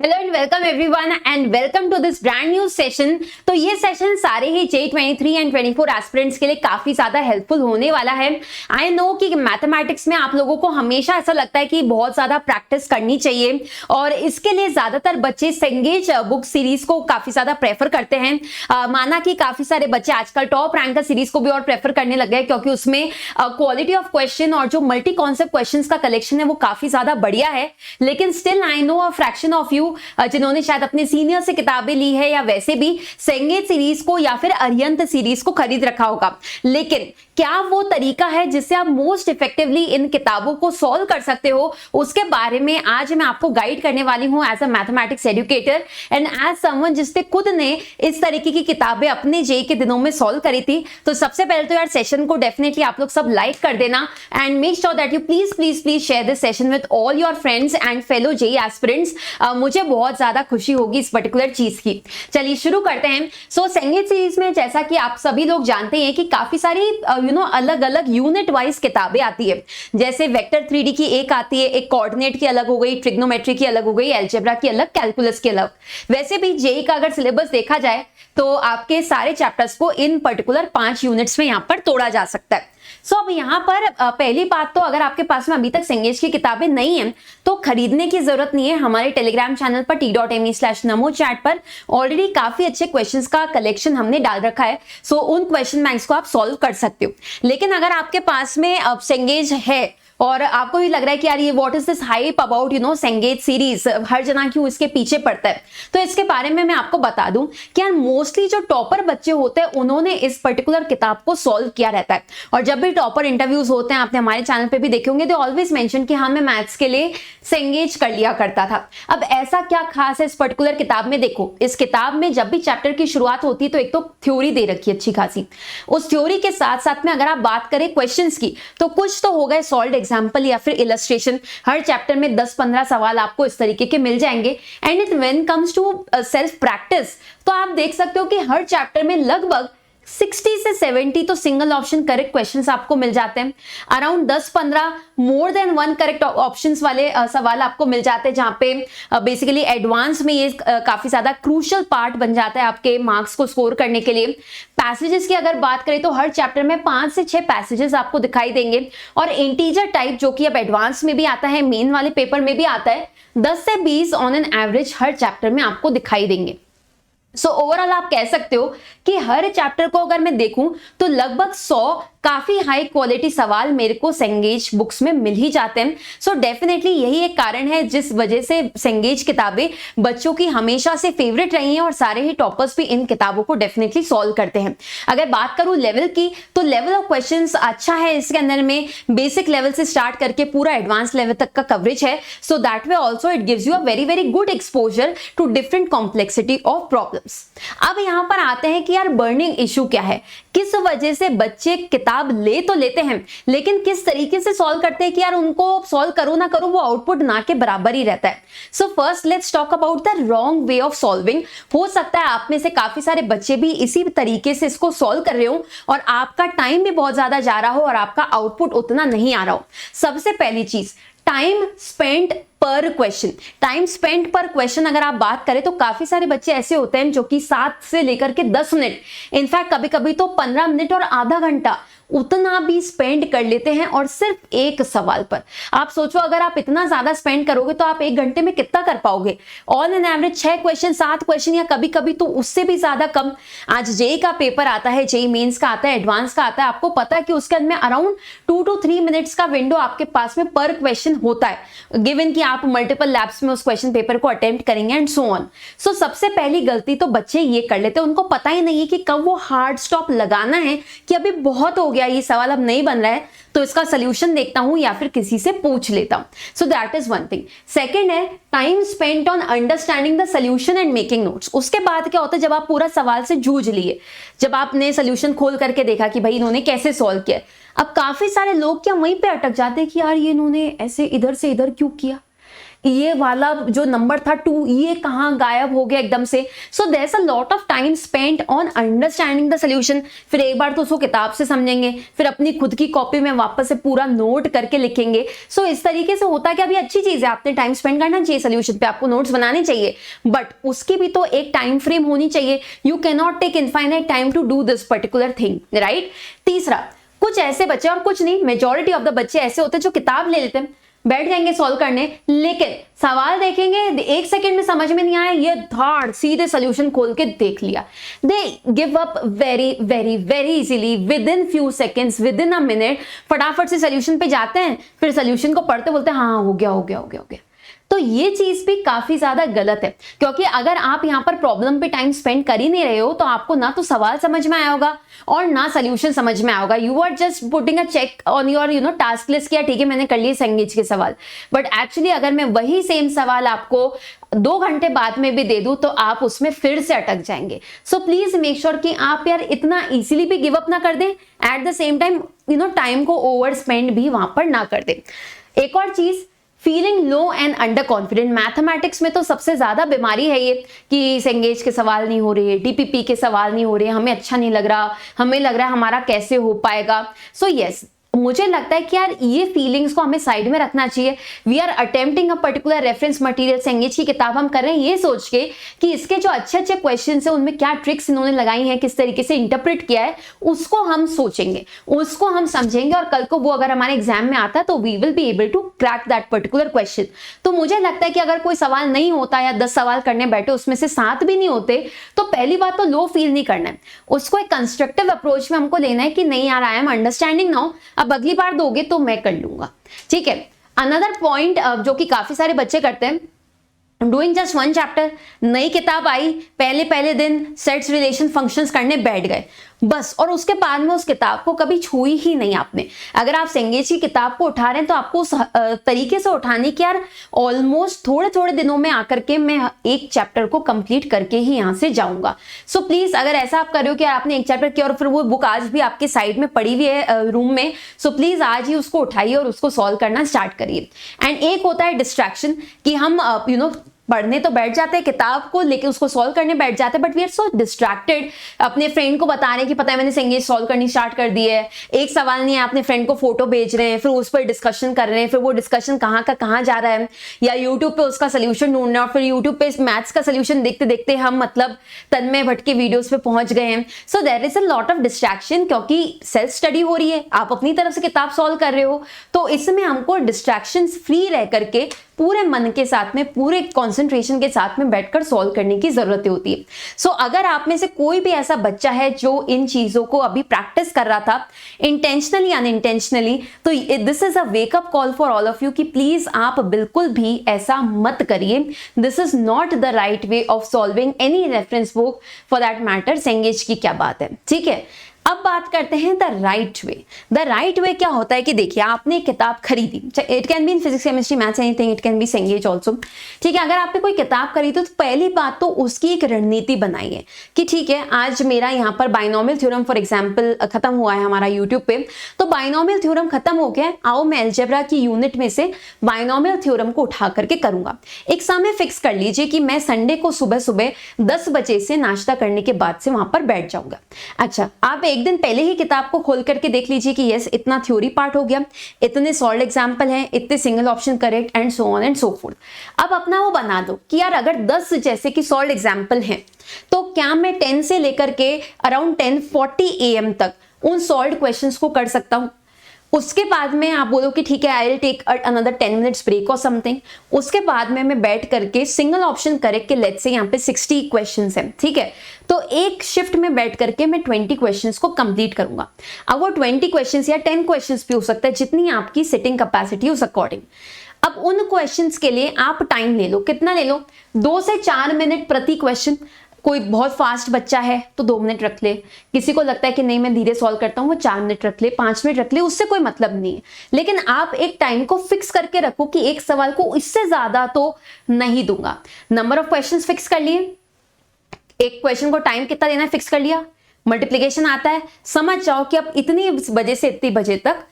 Hello and welcome everyone and welcome to this brand new session. तो ये session सारे ही J23 and 24 aspirants के लिए काफी ज्यादा हेल्पफुल होने वाला है। आई नो कि मैथमेटिक्स में आप लोगों को हमेशा ऐसा लगता है कि बहुत ज्यादा प्रैक्टिस करनी चाहिए और इसके लिए ज्यादातर बच्चे सेंगेज बुक सीरीज को काफी ज्यादा प्रेफर करते हैं। माना कि काफी सारे बच्चे आजकल टॉप रैंकर सीरीज को भी और प्रेफर करने लग गए क्योंकि उसमें क्वालिटी ऑफ क्वेश्चन और जो मल्टी कॉन्सेप्ट क्वेश्चन का कलेक्शन है वो काफी ज्यादा बढ़िया है। लेकिन still I know a fraction of you जिन्होंने शायद अपने सीनियर से किताबें ली है या वैसे भी सेंगेज सीरीज को या फिर अरिहंत सीरीज को खरीद रखा होगा, लेकिन क्या वो तरीका है जिससे आप मोस्ट इफेक्टिवली इन किताबों को सॉल्व कर सकते हो, उसके बारे में आज मैं आपको गाइड करने वाली हूं as a mathematics educator and as someone जिसने खुद ने इस तरीके की किताबें अपने जे के दिनों में सॉल्व करी थी। तो सबसे पहले तो यार सेशन को डेफिनेटली आप लोग सब लाइक कर देना and make sure that you please share this session with all your friends and fellow J aspirants. मुझे बहुत ज्यादा खुशी होगी इस पर्टिकुलर चीज की। चलिए शुरू करते हैं। सो सेंगेज सीरीज में जैसा कि आप सभी लोग जानते हैं कि काफी सारी अलग अलग यूनिट वाइज किताबें आती है। जैसे वेक्टर 3D की एक आती है, एक कोऑर्डिनेट की अलग हो गई, ट्रिग्नोमेट्री की अलग हो गई, अलजेब्रा की अलग, कैलकुलस की अलग। वैसे भी जेई का अगर सिलेबस देखा जाए तो आपके सारे चैप्टर्स को इन पर्टिकुलर 5 यूनिट्स में यहाँ पर तोड़ा जा सकता है। सो अब यहाँ पर पहली बात तो अगर आपके पास में अभी तक सेंगेज की किताबें नहीं है तो खरीदने की जरूरत नहीं है। हमारे टेलीग्राम चैनल पर t.me/namo चैट पर ऑलरेडी काफी अच्छे क्वेश्चंस का कलेक्शन हमने डाल रखा है। सो उन क्वेश्चन बैंक्स को आप सॉल्व कर सकते हो। लेकिन अगर आपके पास में अब सेंगेज है और आपको भी लग रहा है कि यार ये what is this hype about Cengage series, हर जना क्यों इसके पीछे पड़ता है, तो इसके बारे में मैं आपको बता दूं कि यार मोस्टली जो टॉपर बच्चे होते हैं उन्होंने इस पर्टिकुलर किताब को सॉल्व किया रहता है। और जब भी टॉपर इंटरव्यूज होते हैं, आपने हमारे चैनल पे भी देखे होंगे, दे ऑलवेज मेंशन कि हाँ मैं मैथ्स के लिए सेंगेज कर लिया करता था। अब ऐसा क्या खास है इस पर्टिकुलर किताब में? देखो, इस किताब में जब भी चैप्टर की शुरुआत होती है तो एक तो थ्योरी दे रखी है अच्छी खासी। उस थ्योरी के साथ साथ में अगर आप बात करें क्वेश्चंस की तो कुछ तो हो गए सॉल्व एग्जाम्पल या फिर इलस्ट्रेशन। हर चैप्टर में 10-15 सवाल आपको इस तरीके के मिल जाएंगे। And it when comes to self practice तो आप देख सकते हो कि हर चैप्टर में लगभग 60 से 70 तो सिंगल ऑप्शन करेक्ट क्वेश्चंस आपको मिल जाते हैं। Around 10-15 more than one correct options वाले सवाल आपको मिल जाते हैं, जहां पे बेसिकली एडवांस में ये काफी ज्यादा क्रूशियल पार्ट बन जाता है आपके मार्क्स को स्कोर करने के लिए। पैसेजेस की अगर बात करें तो हर चैप्टर में 5 से 6 पैसेजेस आपको दिखाई देंगे और इंटीजर टाइप जो कि अब एडवांस में भी आता है, मेन वाले पेपर में भी आता है, 10 से 20 on an average her chapter में आपको दिखाई देंगे। सो ओवरऑल आप कह सकते हो कि हर चैप्टर को अगर मैं देखूं तो लगभग 100 काफी हाई क्वालिटी सवाल मेरे को सेंगेज बुक्स में मिल ही जाते हैं। सो डेफिनेटली यही एक कारण है जिस वजह से सेंगेज किताबें बच्चों की हमेशा से फेवरेट रही हैं और सारे ही टॉपर्स भी इन किताबों को डेफिनेटली सॉल्व करते हैं। अगर बात करूं लेवल की तो लेवल ऑफ क्वेश्चंस अच्छा है इसके अंदर में, बेसिक लेवल से स्टार्ट करके पूरा एडवांस लेवल तक का कवरेज है। So that way also it gives you a very good exposure to different complexity of problems. अब यहां पर आते हैं कि यार बर्निंग इशू क्या है, किस वजह से बच्चे किताब ले तो लेते हैं लेकिन किस तरीके से सॉल्व करते हैं कि यार उनको सॉल्व करो ना करो वो आउटपुट ना के बराबर ही रहता है। So first let's talk about the wrong way of solving. हो सकता है आप में से काफी सारे बच्चे भी इसी तरीके से इसको सॉल्व कर रहे हो और आपका टाइम भी बहुत ज्यादा जा रहा हो और आपका आउटपुट उतना नहीं आ रहा हो। सबसे पहली चीज, टाइम स्पेंट पर क्वेश्चन। टाइम स्पेंट पर क्वेश्चन अगर आप बात करें तो काफी सारे बच्चे ऐसे होते हैं जो कि 7 से लेकर के 10 मिनट, इनफैक्ट कभी कभी तो 15 मिनट और आधा घंटा उतना भी स्पेंड कर लेते हैं और सिर्फ एक सवाल पर। आप सोचो अगर आप इतना ज्यादा स्पेंड करोगे तो आप 1 घंटे में कितना कर पाओगे? On an average 6 question, 7 question या कभी कभी तो उससे भी ज्यादा कम। आज जेई का पेपर आता है, जेई मेंस का आता है, एडवांस का आता है, आपको पता है कि उसके अंदर में अराउंड 2 to 3 मिनट्स का विंडो आपके पास में पर क्वेश्चन होता है, गिवन कि आप मल्टीपल लैब्स में उस क्वेश्चन पेपर को अटेम्प्ट करेंगे एंड सो ऑन। सो सबसे पहली गलती तो बच्चे ये कर लेते हैं, उनको पता ही नहीं है कि कब वो हार्ड स्टॉप लगाना है कि अभी बहुत हो गया, ये सवाल अब नहीं बन रहा है तो इसका सोल्यूशन देखता हूं या फिर किसी से पूछ लेता हूं। So that is one thing. Second है time spent on understanding the solution and making notes. उसके बाद क्या होता है, जब आप पूरा सवाल से जूझ लिए, जब आपने सोल्यूशन खोल करके देखा कि भाई इन्होंने कैसे सॉल्व किया, अब काफी सारे लोग क्या वहीं पे अटक जाते हैं कि यार ये इन्होंने ऐसे इधर से इधर क्यों किया, ये वाला जो नंबर था 2, ये कहाँ गायब हो गया एकदम से। So there is a lot of time spent on understanding the solution. फिर एक बार तो उसको किताब से समझेंगे, फिर अपनी खुद की कॉपी में वापस से पूरा नोट करके लिखेंगे। सो इस तरीके से होता है कि अभी अच्छी चीज है, आपने टाइम स्पेंड करना चाहिए सोल्यूशन पे, आपको नोट्स बनाने चाहिए, बट उसकी भी तो एक टाइम फ्रेम होनी चाहिए। You can not take infinite time to do this particular thing, right. तीसरा, कुछ ऐसे बच्चे, और कुछ नहीं, मेजॉरिटी ऑफ द बच्चे ऐसे होते हैं जो किताब ले लेते हैं, बैठ जाएंगे सॉल्व करने, लेकिन सवाल देखेंगे 1 सेकंड में समझ में नहीं आया, ये धाड़ सीधे सोल्यूशन खोल के देख लिया। They give up very very very easily, with in few seconds, with in a minute फटाफट से सोल्यूशन पे जाते हैं, फिर सोल्यूशन को पढ़ते बोलते हैं हाँ हो गया हो गया हो गया हो गया। तो ये चीज भी काफी ज्यादा गलत है, क्योंकि अगर आप यहाँ पर प्रॉब्लम पे टाइम स्पेंड कर ही नहीं रहे हो तो आपको ना तो सवाल समझ में आया होगा और ना सोल्यूशन समझ में आया होगा। You are just putting a check on your task list, किया ठीक है मैंने कर लिए संगीत के सवाल, बट एक्चुअली अगर मैं वही सेम सवाल आपको 2 घंटे बाद में भी दे दूं तो आप उसमें फिर से अटक जाएंगे। सो प्लीज मेक श्योर कि आप यार इतना इजीली भी गिव अप ना कर दें, at the same time time को ओवर स्पेंड भी वहां पर ना कर दें। एक और चीज, feeling low and under confident. Mathematics में तो सबसे ज्यादा बीमारी है ये कि संगीत के सवाल नहीं हो रहे, डीपीपी के सवाल नहीं हो रहे, हमें अच्छा नहीं लग रहा, हमें लग रहा है हमारा कैसे हो पाएगा। सो यस, मुझे लगता है कि यार ये फीलिंग्स को हमें साइड में रखना चाहिए। We are attempting a particular reference material, संगीत की किताब हम कर रहे हैं ये सोच के कि इसके जो अच्छे अच्छे क्वेश्चन है उनमें क्या ट्रिक्स इन्होंने लगाई हैं, किस तरीके से इंटरप्रेट किया है, उसको हम सोचेंगे, उसको हम समझेंगे, और कल को वो अगर हमारे एग्जाम में आता है तो we will be able to crack that particular question. तो मुझे लगता है कि अगर कोई सवाल नहीं होता या 10 सवाल करने बैठे उसमें से 7 भी नहीं होते, तो पहली बात तो लो फील नहीं करना है, उसको एक कंस्ट्रक्टिव अप्रोच में हमको लेना है कि नहीं यार आई एम अंडरस्टैंडिंग नाउ, अब अगली बार दोगे तो मैं कर लूंगा, ठीक है। अनदर पॉइंट जो कि काफी सारे बच्चे करते हैं, डूइंग जस्ट 1 चैप्टर, नई किताब आई, पहले दिन सेट्स रिलेशन फंक्शंस करने बैठ गए बस, और उसके बाद में उस किताब को कभी छुई ही नहीं आपने। अगर आप संगीत की किताब को उठा रहे हैं तो आपको उस तरीके से उठानी कि यार ऑलमोस्ट थोड़े थोड़े दिनों में आकर के मैं एक चैप्टर को कंप्लीट करके ही यहाँ से जाऊंगा। सो प्लीज अगर ऐसा आप कर रहे हो कि आपने एक चैप्टर किया और फिर वो बुक आज भी आपके साइड में पड़ी हुई है रूम में, सो प्लीज आज ही उसको उठाइए और उसको सॉल्व करना स्टार्ट करिए। एंड एक होता है डिस्ट्रैक्शन कि हम पढ़ने तो बैठ जाते हैं किताब को लेके, उसको सॉल्व करने बैठ जाते हैं, but we are so distracted, अपने फ्रेंड को बता रहे हैं कि पता है मैंने संगीत सॉल्व करनी स्टार्ट कर दी है, एक सवाल नहीं है, अपने फ्रेंड को फोटो भेज रहे हैं, फिर उस पर डिस्कशन कर रहे हैं, फिर वो डिस्कशन कहाँ का कहाँ जा रहा है, या यूट्यूब पे उसका सोल्यूशन ढूंढना, और फिर यूट्यूब पे मैथ्स का सोल्यूशन देखते देखते हम मतलब तन्मय भट्ट के वीडियोस पे पहुंच गए हैं। So there is a lot of distraction, क्योंकि सेल्फ स्टडी हो रही है, आप अपनी तरफ से किताब सॉल्व कर रहे हो, तो इसमें हमको डिस्ट्रैक्शन फ्री रह करके पूरे मन के साथ में, पूरे कंसंट्रेशन के साथ में बैठकर सॉल्व करने की जरूरत होती है। सो अगर आप में से कोई भी ऐसा बच्चा है जो इन चीजों को अभी प्रैक्टिस कर रहा था इंटेंशनली अनइंटेंशनली, तो this is a wake up call for all of you कि प्लीज आप बिल्कुल भी ऐसा मत करिए। This is not the right way of solving any reference book, for that matter संगीत की क्या बात है, ठीक है। अब बात करते हैं the right way. The right way क्या होता है कि देखिए आपने एक किताब खरीदी, it can be in physics chemistry maths anything, it can be संगीत ऑल्सो, ठीक है। अगर आपने कोई किताब खरीदी तो पहली बात तो उसकी एक रणनीति बनाइए कि ठीक है आज मेरा यहाँ पर बाइनोमियल थ्योरम फॉर एग्जाम्पल खत्म हुआ है हमारा यूट्यूब पे, तो बाइनोमियल थ्योरम खत्म हो गया, आओ मैं अलजेब्रा की यूनिट में से बाइनोमियल थ्योरम को उठा करके करूंगा। एक समय फिक्स कर लीजिए कि मैं संडे को सुबह सुबह 10 बजे से नाश्ता करने के बाद से वहां पर बैठ जाऊंगा। अच्छा, आप एक दिन पहले ही किताब को खोल करके देख लीजिए कि यस इतना थ्योरी पार्ट हो गया, इतने सॉल्व एग्जाम्पल हैं, इतने single option correct and so on and so fourth. अब अपना वो बना दो कि यार अगर 10 जैसे कि सॉल्व एग्जाम्पल हैं तो क्या मैं 10 से लेकर के अराउंड 10:40 AM तक उन सॉल्व क्वेश्चंस को कर सकता हूं। उसके बाद में आप बोलो कि ठीक है I will take another 10 minutes break और समथिंग, उसके बाद में मैं बैठ करके सिंगल ऑप्शन करेक्ट के लेट्स से यहाँ पे 60 क्वेश्चंस हैं, ठीक है, तो एक शिफ्ट में बैठ करके मैं 20 क्वेश्चंस को कंप्लीट करूंगा। अब वो 20 क्वेश्चंस या 10 क्वेश्चंस भी हो सकता है, जितनी आपकी सिटिंग कैपेसिटी उस अकॉर्डिंग। अब उन क्वेश्चंस के लिए आप टाइम ले लो, कितना ले लो, 2 से 4 मिनट प्रति क्वेश्चन। कोई बहुत फास्ट बच्चा है तो 2 मिनट रख ले, किसी को लगता है कि नहीं मैं धीरे सॉल्व करता हूं वो 4 मिनट रख ले, 5 मिनट रख ले, उससे कोई मतलब नहीं है। लेकिन आप एक टाइम को फिक्स करके रखो कि एक सवाल को इससे ज्यादा तो नहीं दूंगा। नंबर ऑफ क्वेश्चंस फिक्स कर लिए, एक क्वेश्चन को टाइम कितना देना है फिक्स कर लिया, मल्टीप्लीकेशन आता है, समझ जाओ कि अब इतनी बजे से इतनी बजे तक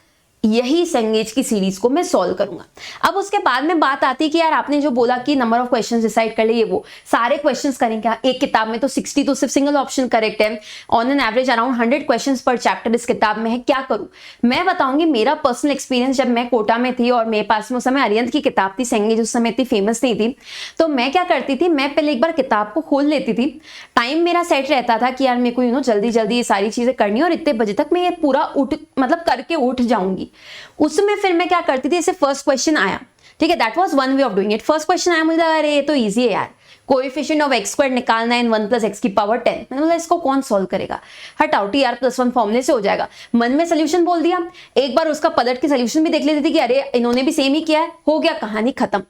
यही सेंगेज की सीरीज को मैं सॉल्व करूंगा। अब उसके बाद में बात आती है कि यार आपने जो बोला कि नंबर ऑफ क्वेश्चंस डिसाइड कर लिए, वो सारे क्वेश्चंस करेंगे क्या एक किताब में? तो 60 तो सिर्फ सिंगल ऑप्शन करेक्ट है। On an average around 100 questions पर चैप्टर इस किताब में है, क्या करूं? मैं बताऊंगी मेरा पर्सनल एक्सपीरियंस। जब मैं कोटा में थी और मेरे पास में उस समय अरिहंत की किताब थी, सेंगेज उस समय इतनी फेमस नहीं थी, तो मैं क्या करती थी, मैं पहले एक बार किताब को खोल लेती थी। टाइम मेरा सेट रहता था कि यार मेरे को जल्दी जल्दी ये सारी चीजें करनी है और इतने बजे तक मैं ये पूरा करके उठ जाऊंगी। उसमें फिर मैं क्या करती थी, जैसे फर्स्ट क्वेश्चन आया, ठीक है, that was one way of doing it. First question आया, मुझे लगा अरे ये तो इजी है यार, कोएफिशिएंट ऑफ x स्क्वायर्ड निकालना है 1 + x की पावर 10। मैंने बोला इसको कौन सॉल्व करेगा, हटाओ tr+1 फॉर्मूले से हो जाएगा। मन में सोल्यूशन बोल दिया, एक बार उसका पलट के सोल्यूशन भी देख लेती थी कि अरे इन्होंने भी सेम ही किया है, हो गया, कहानी खत्म।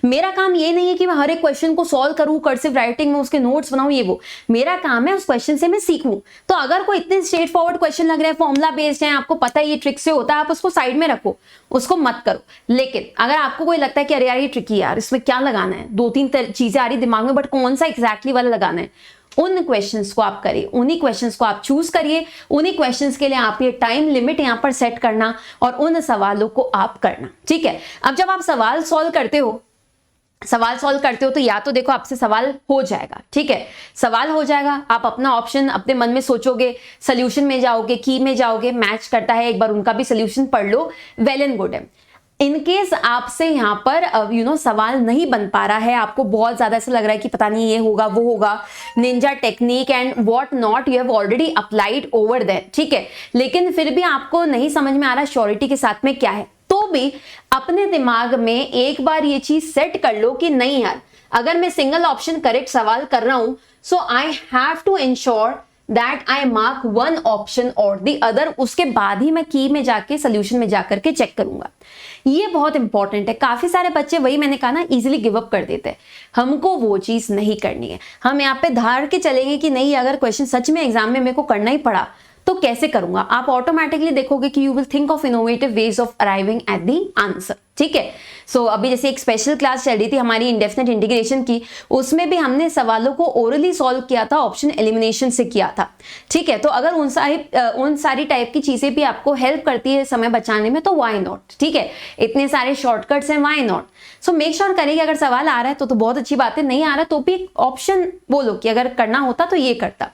मेरा काम ये नहीं है कि मैं हर एक क्वेश्चन को सॉल्व करूं, कर्सिव राइटिंग में उसके नोट्स बनाऊं, ये वो। मेरा काम है उस क्वेश्चन से मैं सीखूं। तो अगर कोई इतने स्ट्रेट फॉरवर्ड क्वेश्चन लग रहे हैं, फॉर्मुला बेस्ड है, आपको पता है ये ट्रिक से होता है, आप उसको साइड में रखो, उसको मत करो। लेकिन अगर आपको कोई लगता है कि अरे यार ये ट्रिकी यार, इसमें क्या लगाना है, 2-3 चीजें आ रही दिमाग में, बट कौन सा एग्जैक्टली वाला लगाना है, उन क्वेश्चंस को आप करिए, उन्हीं क्वेश्चंस को आप चूज करिए, उन्हीं क्वेश्चंस के लिए आप ये टाइम लिमिट यहां पर सेट करना और उन सवालों को आप करना, ठीक है। अब जब आप सवाल सॉल्व करते हो तो या तो देखो आपसे सवाल हो जाएगा, ठीक है, सवाल हो जाएगा, आप अपना ऑप्शन अपने मन में सोचोगे, सोल्यूशन में जाओगे, की में जाओगे, मैच करता है, एक बार उनका भी सोल्यूशन पढ़ लो, वेल एंड गुड है। इनकेस आपसे यहाँ पर सवाल नहीं बन पा रहा है, आपको बहुत ज्यादा ऐसा लग रहा है कि पता नहीं ये होगा वो होगा, ninja technique and what not you have already applied over there, ठीक है, लेकिन फिर भी आपको नहीं समझ में आ रहा श्योरिटी के साथ में क्या है, तो भी अपने दिमाग में एक बार ये चीज सेट कर लो कि नहीं यार, अगर मैं सिंगल ऑप्शन करेक्ट सवाल कर रहा हूं, so I have to ensure that I mark one option और द अदर। उसके बाद ही मैं की में जाके सोल्यूशन में जाकर के चेक करूंगा। ये बहुत इंपॉर्टेंट है। काफी सारे बच्चे, वही मैंने कहा ना, इजीली गिव अप कर देते हैं। हमको वो चीज नहीं करनी है। हम यहाँ पे धार के चलेंगे कि नहीं, अगर क्वेश्चन सच में एग्जाम में मेरे को करना ही पड़ा तो कैसे करूंगा, आप ऑटोमेटिकली देखोगे कि you will think of innovative ways of arriving at the answer, ठीक है। सो अभी जैसे एक स्पेशल क्लास चल रही थी हमारी इंडेफिनेट इंटीग्रेशन की, उसमें भी हमने सवालों को ओरली सॉल्व किया था, ऑप्शन एलिमिनेशन से किया था, ठीक है। तो अगर उन सारी टाइप की चीजें भी आपको हेल्प करती है समय बचाने में, तो व्हाई नॉट, ठीक है, इतने सारे शॉर्टकट्स हैं, why not. So make sure करें कि अगर सवाल आ रहा है तो बहुत अच्छी बात है, नहीं आ रहा तो भी ऑप्शन बोलो कि अगर करना होता तो ये करता,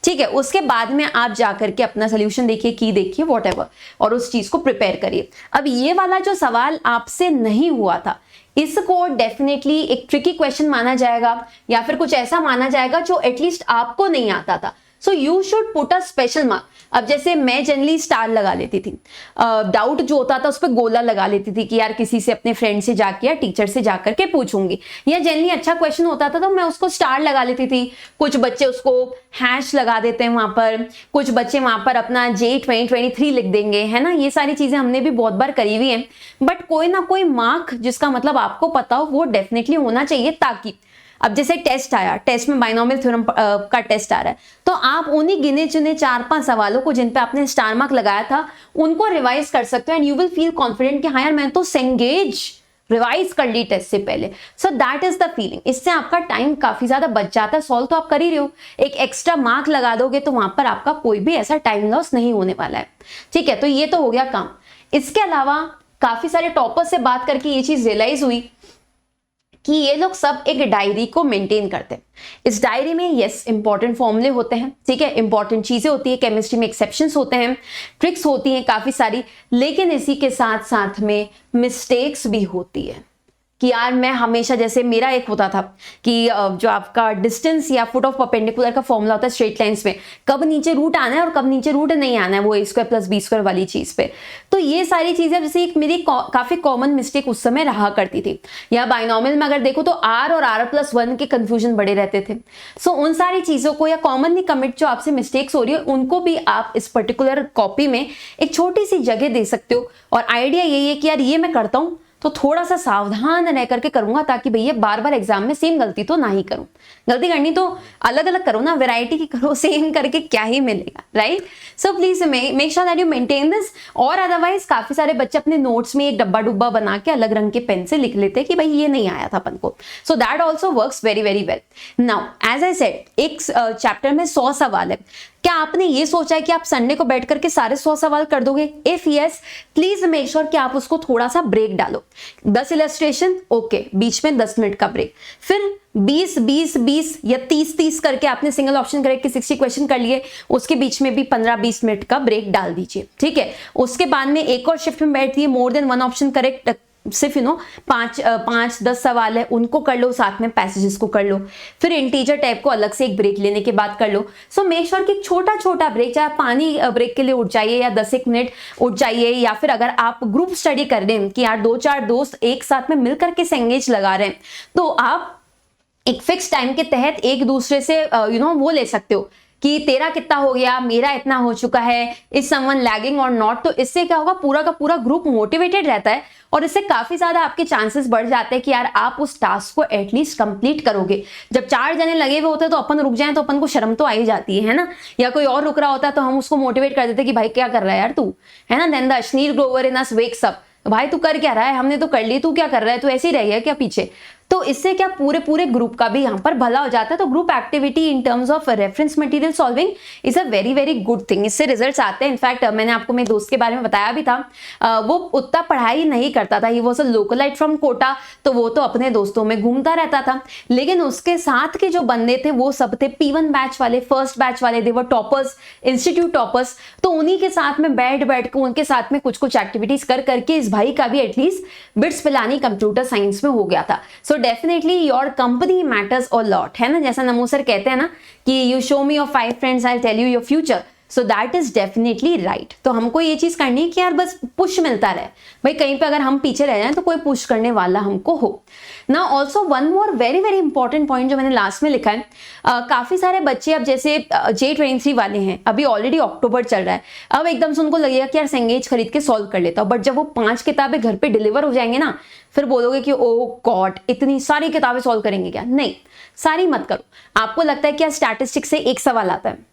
ठीक है। उसके बाद में आप जाकर के अपना सोल्यूशन देखिए, की देखिए, व्हाटएवर, और उस चीज को प्रिपेयर करिए। अब ये वाला जो सवाल आपसे नहीं हुआ था, इसको डेफिनेटली एक ट्रिकी क्वेश्चन माना जाएगा, या फिर कुछ ऐसा माना जाएगा जो एटलीस्ट आपको नहीं आता था। So you should put a special mark. अब जैसे मैं जनरली स्टार लगा लेती थी, डाउट जो होता था उस पर गोला लगा लेती थी कि यार किसी से, अपने फ्रेंड से जाके या टीचर से जाकर के पूछूंगी, या जनरली अच्छा क्वेश्चन होता था तो मैं उसको स्टार लगा लेती थी। कुछ बच्चे उसको हैश लगा देते हैं वहां पर, कुछ बच्चे वहां पर अपना J 2023 लिख देंगे, है ना। ये सारी चीजें हमने भी बहुत बार करी हुई है, बट कोई ना कोई मार्क जिसका मतलब आपको पता हो वो डेफिनेटली होना चाहिए, ताकि अब जैसे टेस्ट आया, टेस्ट में बाइनोमियल थ्योरम का टेस्ट आ रहा है, तो आप उन्हीं गिने चुने 4-5 सवालों को जिन पे आपने स्टार मार्क लगाया था उनको रिवाइज कर सकते हो, and you will feel confident कि हाँ यार मैं तो सेंगेज रिवाइज कर ली टेस्ट से पहले। सो दैट इज द फीलिंग। इससे आपका टाइम काफी ज्यादा बच जाता है। सॉल्व तो आप कर ही रहे हो, एक एक्स्ट्रा मार्क लगा दोगे तो वहां पर आपका कोई भी ऐसा टाइम लॉस नहीं होने वाला है, ठीक है। तो ये तो हो गया काम। इसके अलावा काफी सारे टॉपर्स से बात करके ये चीज रियलाइज हुई कि ये लोग सब एक डायरी को मेंटेन करते हैं। इस डायरी में यस इंपॉर्टेंट फॉर्मूले होते हैं, ठीक है, इंपॉर्टेंट चीजें होती है, केमिस्ट्री में एक्सेप्शंस होते हैं, ट्रिक्स होती हैं काफी सारी, लेकिन इसी के साथ साथ में मिस्टेक्स भी होती है कि यार मैं हमेशा, जैसे मेरा एक होता था कि जो आपका डिस्टेंस या फुट ऑफ परपेंडिकुलर का फॉर्मूला होता है स्ट्रेट लाइंस में, कब नीचे रूट आना है और कब नीचे रूट नहीं आना है, वो a² + b² वाली चीज पे। तो ये सारी चीजें जैसे एक मेरी काफी कॉमन मिस्टेक उस समय रहा करती थी। या बाइनोमियल में अगर देखो तो r और r+1 के कंफ्यूजन बड़े रहते थे। सो उन सारी चीजों को, या कॉमनली कमिट जो आपसे मिस्टेक्स हो रही है, उनको भी आप इस पर्टिकुलर कॉपी में एक छोटी सी जगह दे सकते हो। और आइडिया यही है कि यार ये मैं करता हूँ तो थोड़ा सा सावधान रह करके करूंगा, ताकि भैया बार बार एग्जाम में सेम गलती तो ना ही करूं। गलती करनी तो अलग अलग करो ना, वैरायटी की करो, सेम करके क्या ही मिलेगा, right. So please make sure that you maintain this. और अदरवाइज काफी सारे बच्चे अपने नोट्स में एक डब्बा डुब्बा बना के अलग रंग के पेन से लिख लेते हैं कि भाई ये नहीं आया था अपन को। So that also works very very well. Now as I said, एक चैप्टर में 100 सवाल है। क्या आपने ये सोचा है कि आप संडे को बैठ करके सारे 100 सवाल कर दोगे? If yes, please make sure कि आप उसको थोड़ा सा ब्रेक डालो। 10 इलस्ट्रेशन, ओके, बीच में 10 मिनट का ब्रेक, फिर 20 या 30 करके आपने सिंगल ऑप्शन करेक्ट के 60 क्वेश्चन कर लिए, उसके बीच में भी 15-20 मिनट का ब्रेक डाल दीजिए, ठीक है। उसके बाद में एक और शिफ्ट में बैठिए, मोर देन 1 ऑप्शन करेक्ट, सिर्फ 5-10 सवाल है उनको कर लो, साथ में पैसेजेस को कर लो, फिर इंटीजर टाइप को अलग से एक ब्रेक लेने के बाद कर लो। सो मेक श्योर कि छोटा छोटा ब्रेक, चाहे पानी ब्रेक के लिए उठ जाइए या 10-1 मिनट उठ जाइए, या फिर अगर आप ग्रुप स्टडी कर रहे हैं कि यार 2-4 दोस्त एक साथ में मिलकर के एंगेज लगा रहे हैं, तो आप एक फिक्स टाइम के तहत एक दूसरे से वो ले सकते हो कि तेरा कितना हो गया, मेरा इतना हो चुका है, इज समवन लैगिंग और नॉट। तो इससे क्या होगा, पूरा का पूरा ग्रुप मोटिवेटेड रहता है और इससे काफी ज्यादा आपके चांसेस बढ़ जाते हैं कि यार आप उस टास्क को एटलीस्ट कंप्लीट करोगे। जब 4 जने लगे हुए होते हैं तो अपन रुक जाएं तो अपन को शर्म तो आ ही जाती है ना, या कोई और रुक रहा होता है तो हम उसको मोटिवेट कर देते कि भाई क्या कर रहा है यार तू, है ना। Then the Ashneer Grover in us wakes up, भाई तू कर क्या रहा है, हमने तो कर ली, तू क्या कर रहा है, तू ऐसे ही रह गया क्या पीछे। तो इससे क्या पूरे ग्रुप का भी यहाँ पर भला हो जाता है। तो group activity in terms of reference material solving is a very very good thing, इससे रिजल्ट्स आते हैं। इनफैक्ट मैंने आपको मेरे दोस्त के बारे में बताया भी था, वो उतना पढ़ाई नहीं करता था, he was a localite from Kota, तो वो तो अपने दोस्तों में घूमता रहता था, लेकिन उसके साथ के जो बंदे थे वो सब थे P1 बैच वाले, फर्स्ट बैच वाले, दे वर टॉपर्स, इंस्टीट्यूट टॉपर्स। तो उन्हीं के साथ में बैठ के उनके साथ में कुछ एक्टिविटीज कर करके इस भाई का भी at least BITS Pilani computer science में हो गया था। So definitely your company matters a lot, है ना। जैसा नमो सर कहते हैं ना कि you show me your 5 friends, I tell you your future. So that is definitely right. तो हमको ये चीज करनी है कि यार बस पुश मिलता रहे, भाई कहीं पे अगर हम पीछे रह जाएं तो कोई पुश करने वाला हमको हो ना। Also one more very very important point जो मैंने लास्ट में लिखा है, काफी सारे बच्चे अब जैसे J23 वाले हैं, अभी ऑलरेडी अक्टूबर चल रहा है, अब एकदम से उनको लगेगा कि यार सेंगेज खरीद के सॉल्व कर लेता हूं, बट जब वो 5 किताबें घर पे डिलीवर हो जाएंगे ना, फिर बोलोगे कि ओ गॉड इतनी सारी किताबें सॉल्व करेंगे क्या। नहीं, सारी मत करो। आपको लगता है कि यार स्टैटिस्टिक्स से एक सवाल आता है,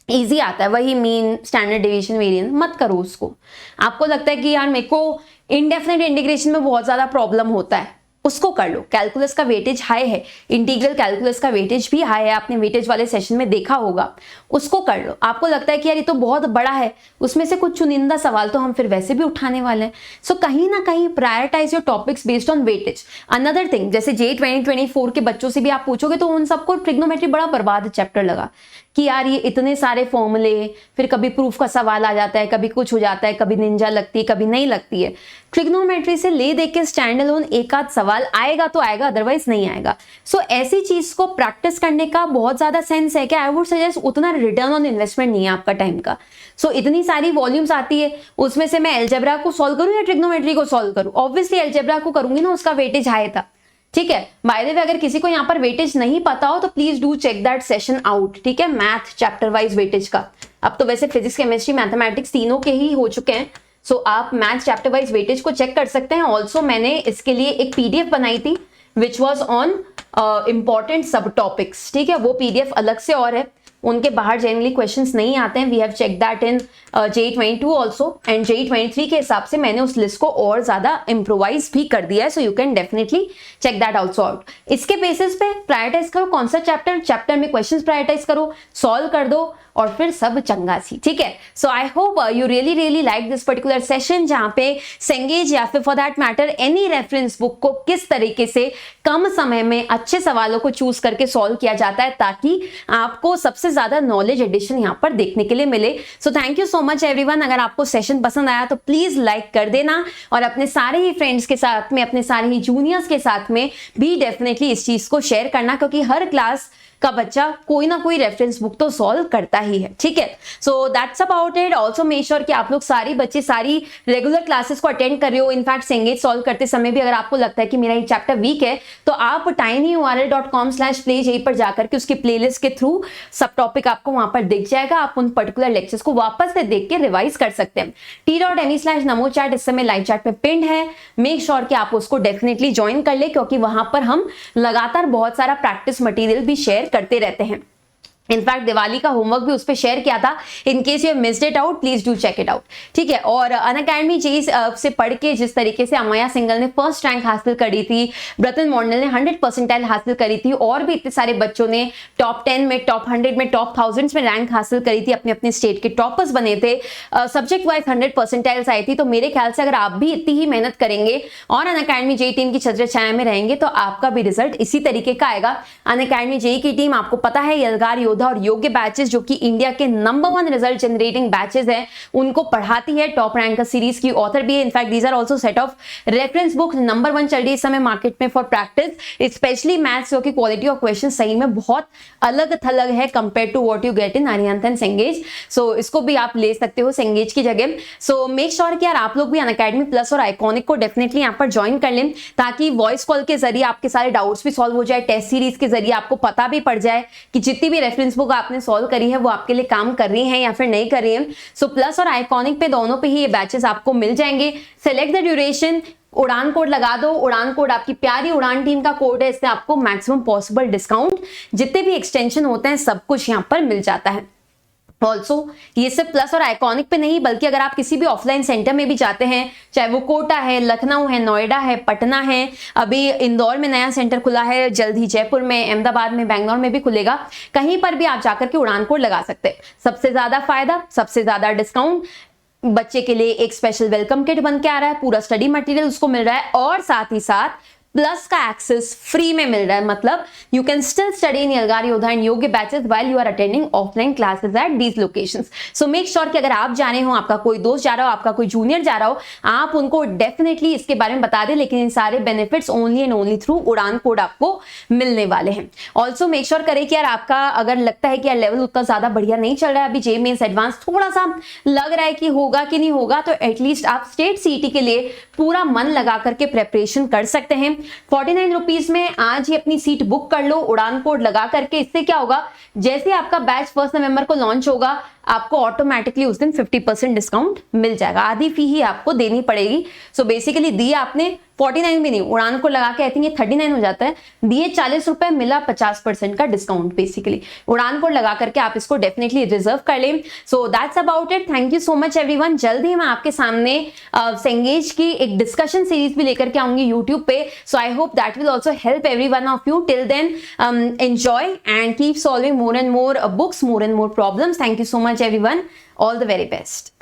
इजी आता है, वही मीन, स्टैंडर्ड डेविएशन, वेरिएंस, मत करो उसको। आपको लगता है कि यार मेरे को इंडेफिनेट इंटीग्रेशन में बहुत ज्यादा प्रॉब्लम होता है, उसको कर लो। कैलकुलस का वेटेज हाई है, इंटीग्रल कैलकुलस का वेटेज भी हाई है, आपने वेटेज वाले सेशन में देखा होगा, उसको कर लो। आपको लगता है कि यार ये तो बहुत बड़ा है, उसमें से कुछ चुनिंदा सवाल तो हम फिर वैसे भी उठाने वाले हैं, सो कहीं ना कहीं prioritize your topics based on weightage. Another thing, जैसे J2024 के बच्चों से भी आप पूछोगे तो उन सबको ट्रिग्नोमेट्री बड़ा बर्बाद चैप्टर लगा कि यार ये इतने सारे फॉर्मूले, फिर कभी प्रूफ का सवाल आ जाता है, कभी कुछ हो जाता है, कभी निंजा लगती है, कभी नहीं लगती है। ट्रिग्नोमेट्री से ले देख के स्टैंड अलोन एक आध सवाल आएगा तो आएगा, अदरवाइज नहीं आएगा। सो ऐसी चीज को प्रैक्टिस करने का बहुत ज्यादा सेंस है कि आई वुड सजेस्ट उतना रिटर्न ऑन इन्वेस्टमेंट नहीं है आपका टाइम का। सो इतनी सारी वॉल्यूम्स आती है, उसमें से मैं एल्जेब्रा को सॉल्व करूं या ट्रिग्नोमेट्री को सॉल्व करूं? ऑब्वियसली एल्जेब्रा को करूंगी ना, उसका वेटेज हाई था, ठीक है। बाय द वे अगर किसी को यहाँ पर वेटेज नहीं पता हो तो please do check that session out, ठीक है, मैथ चैप्टर वाइज वेटेज का। अब तो वैसे फिजिक्स, केमिस्ट्री, मैथमेटिक्स तीनों के ही हो चुके हैं, सो आप मैथ चैप्टर वाइज वेटेज को चेक कर सकते हैं। ऑल्सो मैंने इसके लिए एक PDF बनाई थी विच वॉज ऑन इंपॉर्टेंट सब टॉपिक्स, ठीक है, वो PDF अलग से और है, उनके बाहर जनरली क्वेश्चंस नहीं आते हैं। We have check that in J22 also and J23 के हिसाब से मैंने उस लिस्ट को और ज्यादा इम्प्रोवाइज भी कर दिया है, so you can definitely check that also out. इसके बेसिस पे प्रायोरिटाइज करो कौन सा चैप्टर में क्वेश्चंस प्रायोरिटाइज करो, सॉल्व कर दो और फिर सब चंगा सी, ठीक है। So I hope you really like this particular session, जहां पे सेंगेज या फिर for that matter any reference book को किस तरीके से कम समय में अच्छे सवालों को चूज करके सॉल्व किया जाता है ताकि आपको सबसे ज्यादा नॉलेज एडिशन यहाँ पर देखने के लिए मिले। So thank you so much everyone. अगर आपको सेशन पसंद आया तो प्लीज लाइक कर देना और अपने सारे ही फ्रेंड्स के साथ में, अपने सारे ही जूनियर्स के साथ में भी डेफिनेटली इस चीज को शेयर करना, क्योंकि हर क्लास का बच्चा कोई ना कोई रेफरेंस बुक तो सॉल्व करता ही है, ठीक है। So that's about it. Also make sure कि आप लोग सारी बच्चे सारी रेगुलर क्लासेस को अटेंड कर रहे हो। इनफैक्ट सेंगेज सॉल्व करते समय भी अगर आपको लगता है कि मेरा ये चैप्टर वीक है तो आप tinyurl.com/play पर जाकर के उसके प्लेलिस्ट के थ्रू सब टॉपिक आपको वहां पर दिख जाएगा। आप उन पर्टिकुलर लेक्चर्स को वापस से देख के रिवाइज कर सकते हैं। t.me/namochat इस समय लाइव चैट पे पिंड है। मेक श्योर कि आप उसको डेफिनेटली ज्वाइन कर ले, क्योंकि वहां पर हम लगातार बहुत सारा प्रैक्टिस मटेरियल भी शेयर करते रहते हैं। इनफैक्ट दिवाली का होमवर्क भी उस पर शेयर किया था। In case you missed it out, please do check it out, ठीक है। और अनअकैडमी जेई से पढ़ के जिस तरीके से अमया सिंगल ने फर्स्ट रैंक हासिल करी थी, ब्रतन मॉडल ने 100% हासिल करी थी, और भी इतने सारे बच्चों ने टॉप 10 में, टॉप 100 में, टॉप 1000 में रैंक हासिल करी थी, अपने अपने स्टेट के टॉपर्स बने थे, सब्जेक्ट वाइज 100% आई थी। तो मेरे ख्याल से अगर आप भी इतनी ही मेहनत करेंगे और अनअकैडमी जेई टीम की छत्र छाया में रहेंगे तो आपका भी रिजल्ट इसी तरीके का आएगा। अनअकैडमी जेई की टीम आपको पता है यलगार, योद्धा और योग्य बैचेस जो कि इंडिया के नंबर 1 रिजल्ट जनरेटिंग बैचेस हैं उनको पढ़ाती है। टॉप रैंकर सीरीज की ऑथर भी है। In fact these are also set of reference book number 1 चल रही है इस समय मार्केट में फॉर प्रैक्टिस, स्पेशली मैथ्स, जो कि क्वालिटी ऑफ क्वेश्चन सही में बहुत अलग थलग है compare to what you get in Arihant and Cengage. So इसको भी आप ले सकते हो सेंगेज की जगह। सो मेक श्योर कि यार आप लोग भी अनअकैडमी प्लस और आइकॉनिक को डेफिनेटली यहाँ पर ज्वाइन कर लें, ताकि वॉइस कॉल के जरिए आपके सारे डाउट्स भी सॉल्व हो जाए। टेस्ट सीरीज के जरिए आपको पता भी पड़ जाए कि जितनी भी रेफरेंस बुक आपने सॉल्व करी है वो आपके लिए काम कर रही हैं या फिर नहीं कर रही हैं। सो प्लस और आइकॉनिक पे दोनों पे ही ये बैचेस आपको मिल जाएंगे। सेलेक्ट द ड्यूरेशन, उड़ान कोड लगा दो। उड़ान कोड आपकी प्यारी उड़ान टीम का कोड है, इससे आपको मैक्सिमम पॉसिबल डिस्काउंट, जितने भी एक्सटेंशन होते हैं सब कुछ यहाँ पर मिल जाता है। ऑल्सो ये सिर्फ प्लस और आइकॉनिक पे नहीं, बल्कि अगर आप किसी भी ऑफलाइन सेंटर में भी जाते हैं, चाहे वो कोटा है, लखनऊ है, नोएडा है, पटना है, अभी इंदौर में नया सेंटर खुला है, जल्द ही जयपुर में, अहमदाबाद में, बेंगलोर में भी खुलेगा, कहीं पर भी आप जाकर के उड़ान कोड लगा सकते हैं। सबसे ज्यादा फायदा, सबसे ज्यादा डिस्काउंट, बच्चे के लिए एक स्पेशल वेलकम किट बन के आ रहा है, पूरा स्टडी मटेरियल उसको मिल रहा है, और साथ ही साथ प्लस का एक्सेस फ्री में मिल रहा है। मतलब you can still study in Yalgaar, Yoddha and Yogya batches while you are attending offline classes at these locations. So make sure कि अगर आप जा रहे हो, आपका कोई दोस्त जा रहा हो, आपका कोई जूनियर जा रहा हो, आप उनको डेफिनेटली इसके बारे में बता दें। लेकिन इन सारे benefits only and only through उड़ान कोड आपको मिलने वाले हैं। ऑल्सो मेक श्योर करें कि यार आपका अगर लगता है कि यार लेवल उतना ज्यादा बढ़िया नहीं चल रहा है, अभी जेईई मेंस एडवांस थोड़ा सा लग रहा है कि होगा कि नहीं होगा, तो एटलीस्ट आप स्टेट सीईटी के लिए पूरा मन लगा करके प्रेपरेशन कर सकते हैं। 49 रुपीज में आज ही अपनी सीट बुक कर लो उड़ान कोड लगा करके। इससे क्या होगा, जैसे आपका बैच 1 नवंबर को लॉन्च होगा, आपको ऑटोमेटिकली उस दिन 50% डिस्काउंट मिल जाएगा। आधी फी ही आपको देनी पड़ेगी। सो बेसिकली दिए आपने 49 भी नहीं, उड़ान को लगा के आई थिंक ये 39 हो जाता है, दिए 40 रुपए, मिला 50% का डिस्काउंट। बेसिकली उड़ान कोड लगा करके आप इसको डेफिनेटली रिजर्व कर लें। So that's about it. Thank you so much everyone. जल्द ही मैं आपके सामने सेंगेज की एक डिस्कशन सीरीज भी लेकर के आऊंगी यूट्यूब पे। So I hope that will also help every one of you. Till then enjoy and keep solving more and more books, more and more problems. Thank you so much everyone. All the very best.